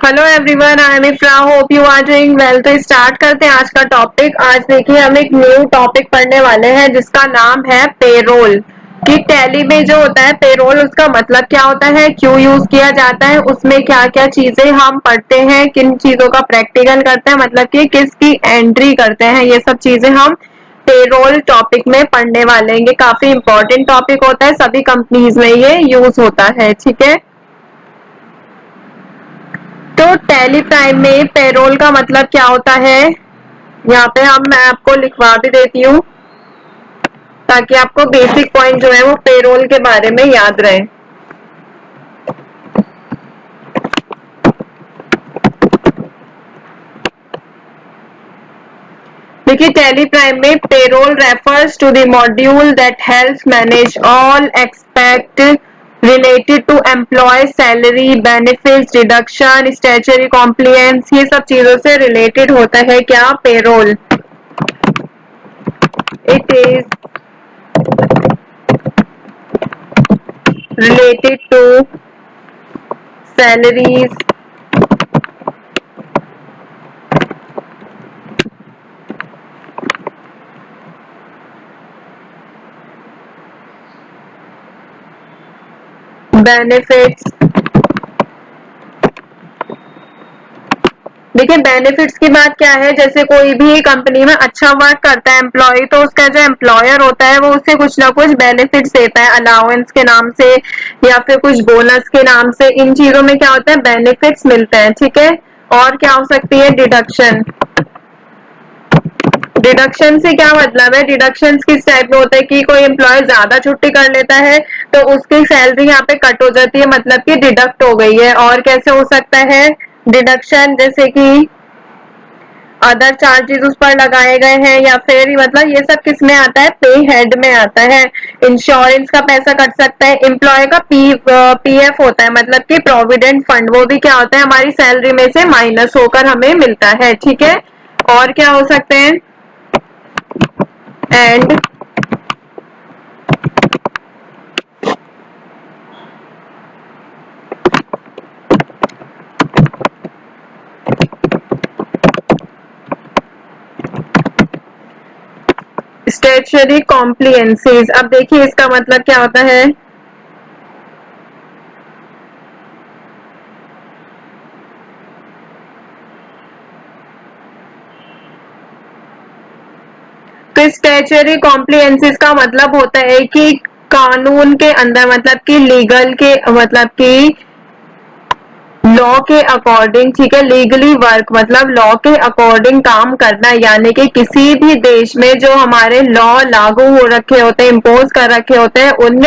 Hello everyone, I am Ifra, hope you are doing well. तो start करते हैं आज का टॉपिक। आज देखिए हम एक न्यू टॉपिक पढ़ने वाले हैं जिसका नाम है पेरोल। कि टैली में जो होता है पेरोल, उसका मतलब क्या होता है, क्यों यूज किया जाता है, उसमें क्या क्या चीजें हम पढ़ते हैं, किन चीजों का प्रैक्टिकल करते हैं, मतलब कि किसकी एंट्री करते हैं, ये सब चीजें हम पेरोल टॉपिक में पढ़ने वाले हैं। ये काफी इंपॉर्टेंट टॉपिक होता है, सभी कंपनीज में ये यूज होता है। ठीक है, तो टैली प्राइम में पेरोल का मतलब क्या होता है, यहाँ पे मैं आपको लिखवा भी देती हूँ ताकि आपको बेसिक पॉइंट जो है वो पेरोल के बारे में याद रहे। देखिए, टैली प्राइम में payroll refers to the module that helps manage all aspect related to employee salary, benefits, deduction, statutory compliance, ये सब चीजों से रिलेटेड होता है क्या, payroll. It is related to salaries, benefits। देखिए, बेनिफिट्स की बात क्या है, जैसे कोई भी कंपनी में अच्छा वर्क करता है एम्प्लॉय, तो उसका जो एम्प्लॉयर होता है वो उससे कुछ ना कुछ बेनिफिट्स देता है, अलाउंस के नाम से या फिर कुछ बोनस के नाम से। इन चीजों में क्या होता है, बेनिफिट्स मिलते हैं। ठीक है, और क्या हो सकती है, डिडक्शन। डिडक्शन से क्या मतलब है, डिडक्शन किस टाइप में होता है कि कोई एम्प्लॉय ज्यादा छुट्टी कर लेता है तो उसकी सैलरी यहाँ पे कट हो जाती है, मतलब कि डिडक्ट हो गई है। और कैसे हो सकता है डिडक्शन, जैसे कि अदर चार्जेस उस पर लगाए गए हैं, या फिर मतलब ये सब किस में आता है, पे हेड में आता है। इंश्योरेंस का पैसा कट सकता है, एम्प्लॉय का पीएफ होता है, मतलब कि प्रोविडेंट फंड, वो भी क्या होता है, हमारी सैलरी में से माइनस होकर हमें मिलता है। ठीक है, और क्या हो सकते हैं, एंड स्टेचुटरी कॉम्प्लियंसेस। अब देखिए इसका मतलब क्या होता है, तो स्टेचुटरी कॉम्प्लियंसेस का मतलब होता है कि कानून के अंदर, मतलब कि लीगल के, मतलब कि लॉ के अकॉर्डिंग। ठीक है, लीगली वर्क मतलब लॉ के अकॉर्डिंग काम करना, यानी कि किसी भी देश में जो हमारे लॉ लागू हो रखे होते हैं, इम्पोज कर रखे होते हैं, उन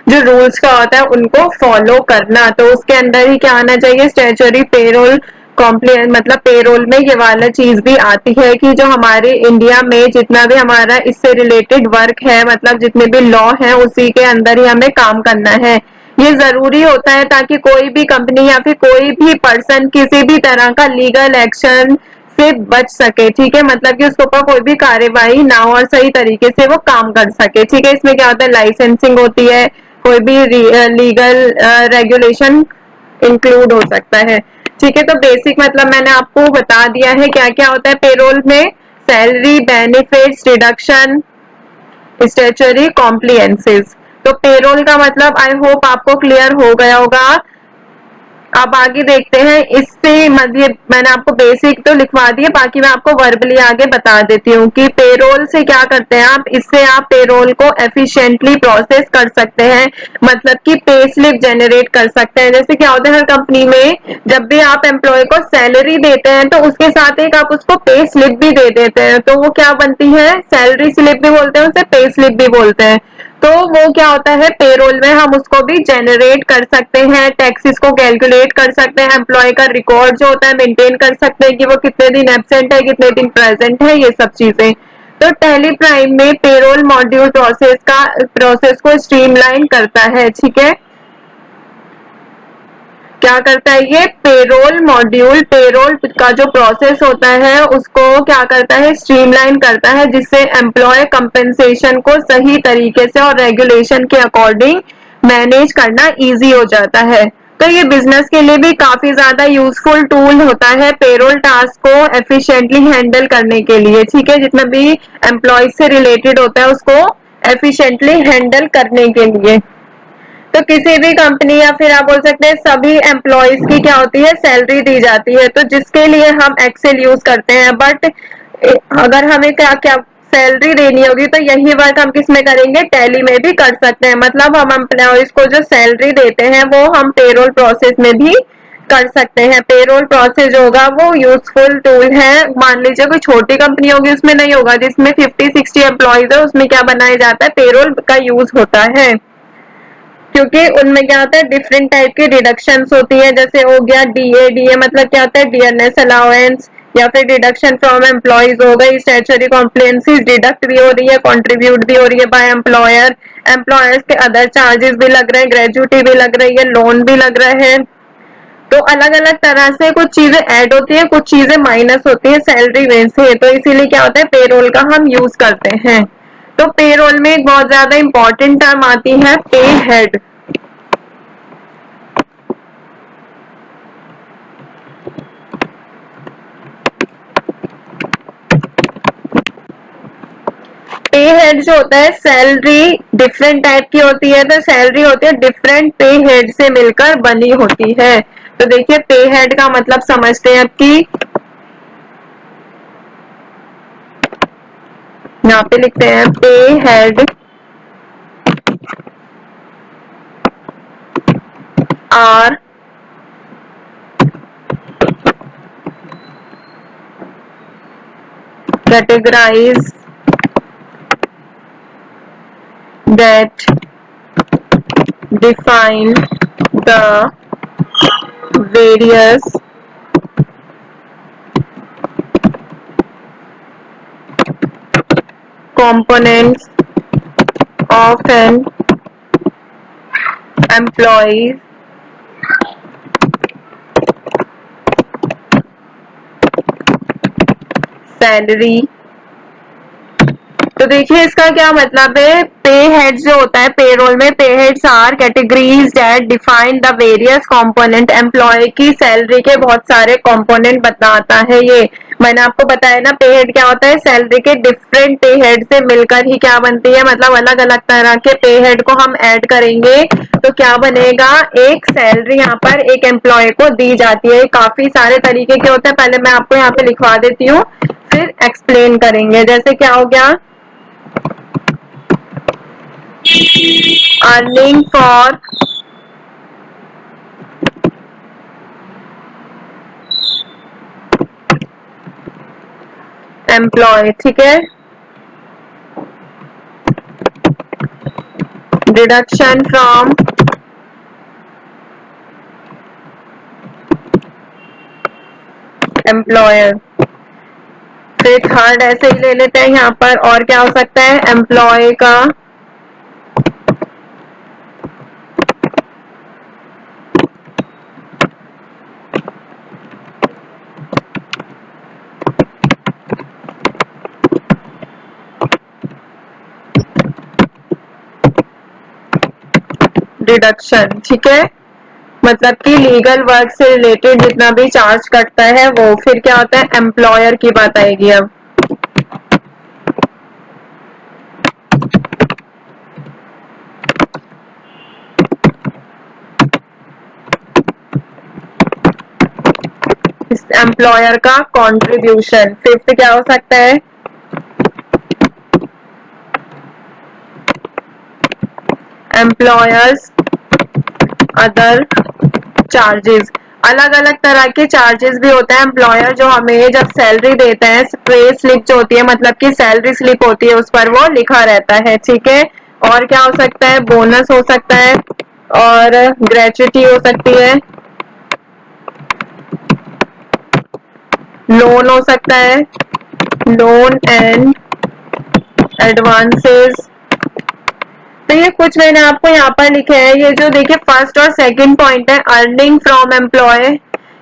जो रूल्स का होता है उनको फॉलो करना। तो उसके अंदर ही क्या आना चाहिए, स्टैट्यूटरी पेरोल कॉम्प्लियंस, मतलब पेरोल में ये वाला चीज भी आती है कि जो हमारे इंडिया में जितना भी हमारा इससे रिलेटेड वर्क है, मतलब जितने भी लॉ है उसी के अंदर ही हमें काम करना है। ये जरूरी होता है ताकि कोई भी कंपनी या फिर कोई भी पर्सन किसी भी तरह का लीगल एक्शन से बच सके। ठीक है, मतलब कि उसके ऊपर कोई भी कार्यवाही ना हो और सही तरीके से वो काम कर सके। ठीक है, इसमें क्या होता है, लाइसेंसिंग होती है, कोई भी लीगल रेगुलेशन इंक्लूड हो सकता है। ठीक है, तो बेसिक मतलब मैंने आपको बता दिया है क्या क्या होता है पेरोल में, सैलरी, बेनिफिट्स, डिडक्शन, स्टैट्यूटरी कॉम्प्लियंसेस। तो पेरोल का मतलब आई होप आपको क्लियर हो गया होगा। अब आगे देखते हैं, इससे मतलब मैंने आपको बेसिक तो लिखवा दिए, बाकी मैं आपको वर्बली आगे बता देती हूँ कि पेरोल से क्या करते हैं आप, इससे आप पेरोल को एफिशिएंटली प्रोसेस कर सकते हैं, मतलब कि पे स्लिप जनरेट कर सकते हैं। जैसे क्या होता है, हर कंपनी में जब भी आप एम्प्लॉय को सैलरी देते हैं तो उसके साथ एक आप उसको पे स्लिप भी दे देते हैं, तो वो क्या बनती है, सैलरी स्लिप भी बोलते हैं उसे, पे स्लिप भी बोलते हैं। तो वो क्या होता है, पेरोल में हम उसको भी जनरेट कर सकते हैं, टैक्सेस को कैलकुलेट कर सकते हैं, एम्प्लॉय का रिकॉर्ड जो होता है मेंटेन कर सकते हैं कि वो कितने दिन एब्सेंट है, कितने दिन प्रेजेंट है, ये सब चीजें। तो टैली प्राइम में पेरोल मॉड्यूल प्रोसेस को स्ट्रीमलाइन करता है। ठीक है, क्या करता है ये पेरोल मॉड्यूल, पेरोल का जो प्रोसेस होता है उसको क्या करता है, स्ट्रीमलाइन करता है, जिससे एम्प्लॉय कंपेंसेशन को सही तरीके से और रेगुलेशन के अकॉर्डिंग मैनेज करना इजी हो जाता है। तो ये बिजनेस के लिए भी काफी ज्यादा यूजफुल टूल होता है पेरोल टास्क को एफिशिएंटली हैंडल करने के लिए, ठीक है, जितना भी एम्प्लॉय से रिलेटेड होता है उसको एफिशिएंटली हैंडल करने के लिए। तो किसी भी कंपनी या फिर आप बोल सकते हैं सभी एम्प्लॉयज की क्या होती है, सैलरी दी जाती है, तो जिसके लिए हम एक्सेल यूज करते हैं। बट अगर हमें क्या क्या सैलरी देनी होगी तो यही वर्क हम किस में करेंगे, टैली में भी कर सकते हैं। मतलब हम एम्प्लॉयज को जो सैलरी देते हैं वो हम पेरोल प्रोसेस में भी कर सकते हैं। पेरोल प्रोसेस जो होगा वो यूजफुल टूल है। मान लीजिए कोई छोटी कंपनी होगी उसमें नहीं होगा, जिसमें 50-60 एम्प्लॉयज है उसमें क्या बनाया जाता है, पेरोल का यूज होता है, क्योंकि उनमें क्या होता है डिफरेंट टाइप की डिडक्शंस होती है। जैसे हो गया डीए, डीए मतलब क्या होता है, डियरनेस अलाउंस, या फिर डिडक्शन फ्रॉम एम्प्लॉयज हो गई, स्टैट्यूटरी कॉम्प्लियंसीज डिडक्ट भी हो रही है, कंट्रीब्यूट भी हो रही है बाय एम्प्लॉयर, एम्प्लॉयर्स के अदर चार्जेस भी लग रहे हैं, ग्रेजुटी भी लग रही है, लोन भी लग रहे हैं। तो अलग अलग तरह से कुछ चीजें ऐड होती है, कुछ चीजें माइनस होती है सैलरी में से, तो इसीलिए क्या होता है पेरोल का हम यूज करते हैं। तो पेरोल में एक बहुत ज्यादा इंपॉर्टेंट टर्म आती है पे हेड। पे हेड जो होता है, सैलरी डिफरेंट टाइप की होती है, तो सैलरी होती है डिफरेंट पे हेड से मिलकर बनी होती है। तो देखिए पे हेड का मतलब समझते हैं कि यहाँ पे लिखते हैं pay head are categorize that define the various components of an employee's salary। तो देखिए इसका क्या मतलब है, पे हेड जो होता है पेरोल में, pay heads are categories that define the various component, employee की सैलरी के बहुत सारे कंपोनेंट बताता है ये। मैंने आपको बताया ना पे हेड क्या होता है, सैलरी के डिफरेंट पे हेड से मिलकर ही क्या बनती है, मतलब अलग अलग तरह के पे हेड को हम ऐड करेंगे तो क्या बनेगा, एक सैलरी यहाँ पर एक एम्प्लॉय को दी जाती है। काफी सारे तरीके के होते हैं, पहले मैं आपको यहाँ पे लिखवा देती हूँ फिर एक्सप्लेन करेंगे। जैसे क्या हो गया, अर्निंग फॉर एम्प्लॉय, ठीक है, डिडक्शन फ्रॉम एम्प्लॉयर। फिर थर्ड ऐसे ही ले लेते हैं यहाँ पर, और क्या हो सकता है, एम्प्लॉय का डिडक्शन, ठीक है, मतलब कि लीगल वर्क से रिलेटेड जितना भी चार्ज कटता है वो। फिर क्या होता है, एम्प्लॉयर की बात आएगी अब। एम्प्लॉयर का कंट्रीब्यूशन। फिफ्थ क्या हो सकता है, एम्प्लॉयर्स अदर चार्जेस। अलग अलग तरह के चार्जेस भी होते हैं। एम्प्लॉयर जो हमें जब सैलरी देते हैं, पे स्लिप जो होती है, मतलब कि सैलरी स्लिप होती है, उस पर वो लिखा रहता है, ठीक है। और क्या हो सकता है, बोनस हो सकता है, और ग्रेचुटी हो सकती है, लोन हो सकता है, लोन एंड एडवांसेस। तो ये कुछ मैंने आपको यहाँ पर लिखे हैं। ये जो देखिए फर्स्ट और सेकंड पॉइंट है, अर्निंग फ्रॉम एम्प्लॉय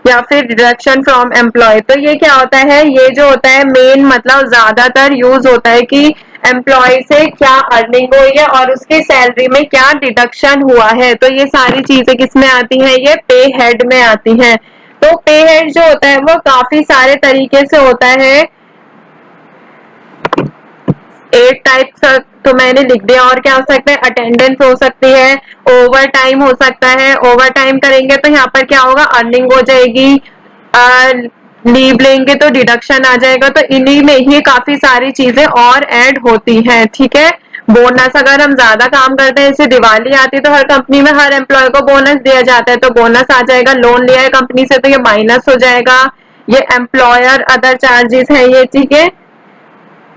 या फिर डिडक्शन फ्रॉम एम्प्लॉय, तो ये क्या होता है, ये जो होता है मेन मतलब ज्यादातर यूज होता है कि एम्प्लॉय से क्या अर्निंग हुई है और उसकी सैलरी में क्या डिडक्शन हुआ है। तो ये सारी चीजें किसमें आती हैं, ये पे हेड में आती हैं। तो पे हेड जो होता है वो काफी सारे तरीके से होता है, 8 टाइप्स तो मैंने लिख दिया। और क्या हो सकता है, अटेंडेंस हो सकती है, ओवर टाइम हो सकता है, ओवर टाइम करेंगे तो यहाँ पर क्या होगा, अर्निंग हो जाएगी, लीव लेंगे तो डिडक्शन आ जाएगा। तो इन्हीं में ही काफी सारी चीजें और ऐड होती हैं, ठीक है। बोनस, अगर हम ज्यादा काम करते हैं, जैसे दिवाली आती है तो हर कंपनी में हर एम्प्लॉय को बोनस दिया जाता है, तो बोनस आ जाएगा। लोन लिया है कंपनी से तो ये माइनस हो जाएगा। ये एम्प्लॉयर अदर चार्जेस है ये, ठीक है,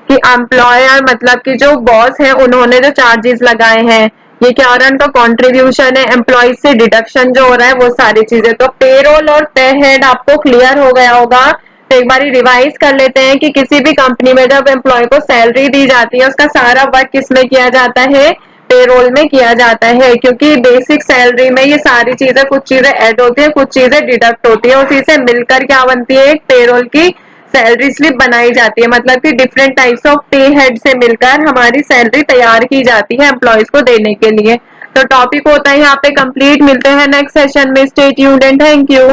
कि एम्प्लॉयर मतलब कि जो बॉस है उन्होंने जो चार्जेस लगाए हैं, ये क्या हो रहा है, उनका कॉन्ट्रीब्यूशन है, एम्प्लॉय से डिडक्शन जो हो रहा है, वो सारी चीजें। तो पेरोल और पे हेड आपको क्लियर हो गया होगा। तो एक बार रिवाइज कर लेते हैं कि किसी भी कंपनी में जब एम्प्लॉय को सैलरी दी जाती है, उसका सारा वर्क किसमें किया जाता है, पेरोल में किया जाता है। क्योंकि बेसिक सैलरी में ये सारी चीजें, कुछ चीजें ऐड होती है, कुछ चीजें डिडक्ट होती है, उसी से मिलकर क्या बनती है, एक पेरोल की सैलरी स्लिप बनाई जाती है। मतलब कि डिफरेंट टाइप्स ऑफ पे हेड से मिलकर हमारी सैलरी तैयार की जाती है एम्प्लॉयज को देने के लिए। तो टॉपिक होता है यहाँ पे कंप्लीट। मिलते हैं नेक्स्ट सेशन में। Stay tuned and thank you.